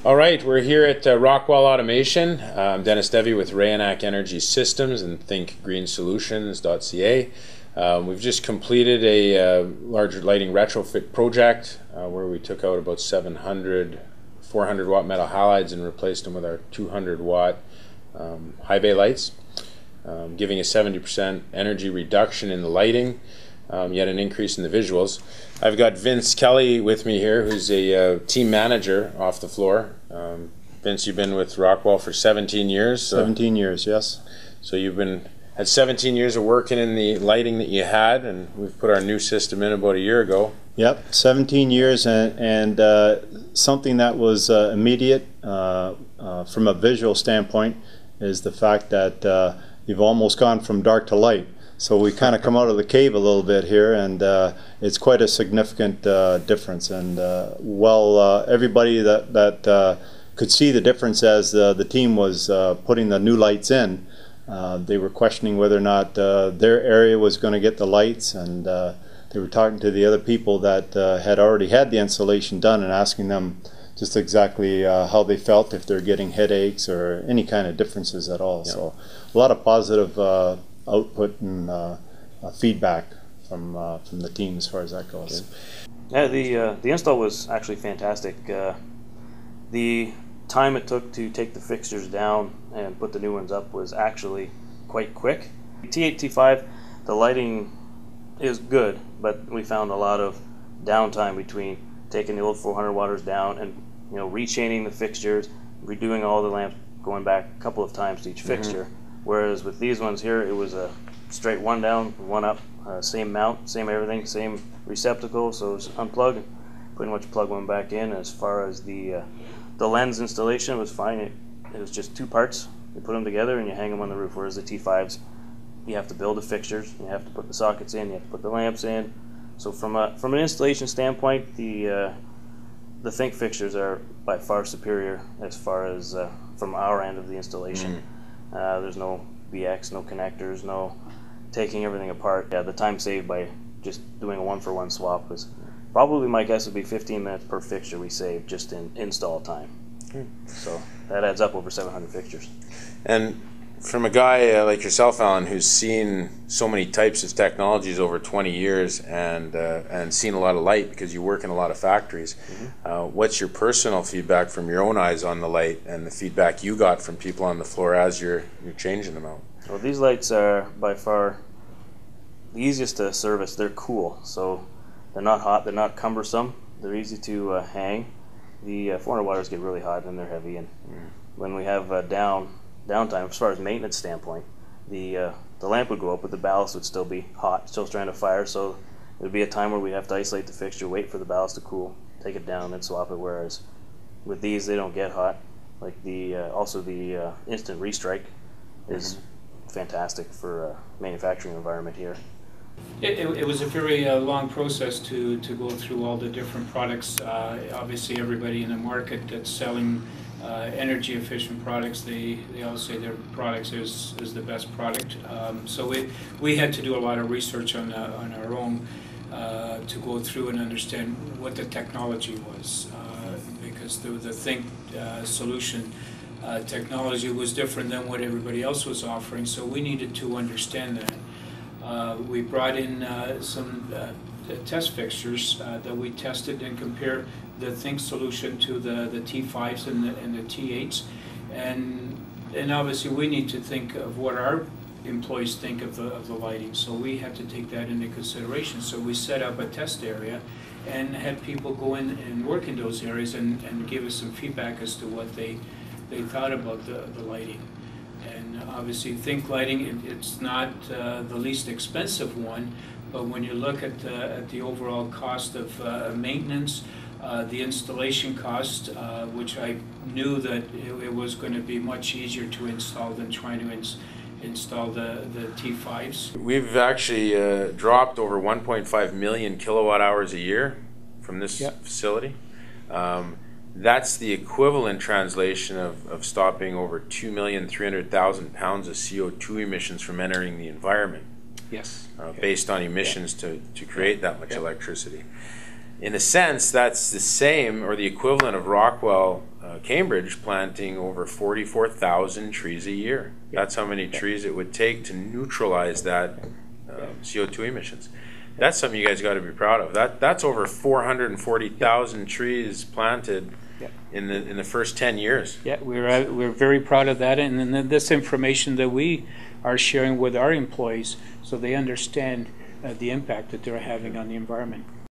All right, we're here at Rockwell Automation. I'm Dennis Devy with Reonac Energy Systems and thinkgreensolutions.ca. We've just completed a larger lighting retrofit project where we took out about 700 400 watt metal halides and replaced them with our 200 watt high bay lights, giving a 70% energy reduction in the lighting, yet an increase in the visuals. I've got Vince Kelly with me here, who's a team manager off the floor. Vince, you've been with Rockwell for 17 years. 17 years, yes. So you've had 17 years of working in the lighting that you had, and we've put our new system in about a year ago. Yep, 17 years, and something that was immediate from a visual standpoint is the fact that you've almost gone from dark to light. So we kind of come out of the cave a little bit here, and it's quite a significant difference. And everybody that could see the difference as the team was putting the new lights in, they were questioning whether or not their area was going to get the lights, and they were talking to the other people that had already had the installation done and asking them just exactly how they felt, if they're getting headaches or any kind of differences at all. Yeah. So a lot of positive output and feedback from the team as far as that goes. Yeah, the install was actually fantastic. The time it took to take the fixtures down and put the new ones up was actually quite quick. T8, T5, the lighting is good, but we found a lot of downtime between taking the old 400 watters down and rechaining the fixtures, redoing all the lamps, going back a couple of times to each fixture. Whereas with these ones here, it was a straight one down, one up, same mount, same everything, same receptacle. So it was unplug, pretty much plug one back in. As far as the lens installation was fine. It was just two parts. You put them together and you hang them on the roof. Whereas the T5s, you have to build the fixtures, you have to put the sockets in, you have to put the lamps in. So from an installation standpoint, the Think fixtures are by far superior as far as from our end of the installation. There's no BX, no connectors, no taking everything apart. Yeah, the time saved by just doing a one-for-one swap was probably, my guess would be 15 minutes per fixture we saved just in install time. So that adds up over 700 fixtures. And from a guy like yourself, Alan, who's seen so many types of technologies over 20 years and seen a lot of light because you work in a lot of factories, what's your personal feedback from your own eyes on the light and the feedback you got from people on the floor as you're changing them out? Well, these lights are by far the easiest to service. They're cool, so they're not hot, they're not cumbersome, they're easy to hang. The 400 watters get really hot and they're heavy, and when we have downtime, as far as maintenance standpoint, the lamp would go up, but the ballast would still be hot, still trying to fire. So it would be a time where we'd have to isolate the fixture, wait for the ballast to cool, take it down, and swap it. Whereas with these, they don't get hot. Like also the instant restrike is fantastic for manufacturing environment here. It was a very long process to go through all the different products. Obviously, everybody in the market that's selling energy efficient products, they all say their products is the best product. So we had to do a lot of research on our own to go through and understand what the technology was, because the Think solution technology was different than what everybody else was offering. So we needed to understand that. We brought in some test fixtures that we tested and compared the Think solution to the T5s and the T8s, and obviously we need to think of what our employees think of the lighting, so we had to take that into consideration. So we set up a test area and had people go in and work in those areas and give us some feedback as to what they thought about the lighting. And obviously Think lighting, it's not the least expensive one, but when you look at the overall cost of maintenance, the installation cost, which I knew that it was going to be much easier to install than trying to install the T5s. We've actually dropped over 1.5 million kilowatt hours a year from this facility. That's the equivalent translation of stopping over 2,300,000 pounds of CO2 emissions from entering the environment. Yes. Based on emissions to create that much electricity. In a sense, that's the same or the equivalent of Rockwell Cambridge planting over 44,000 trees a year. That's how many trees it would take to neutralize that CO2 emissions. That's something you guys got to be proud of. That's over 440,000 trees planted in the first 10 years. Yeah, we're very proud of that, and then this information that we are sharing with our employees, so they understand the impact that they're having on the environment.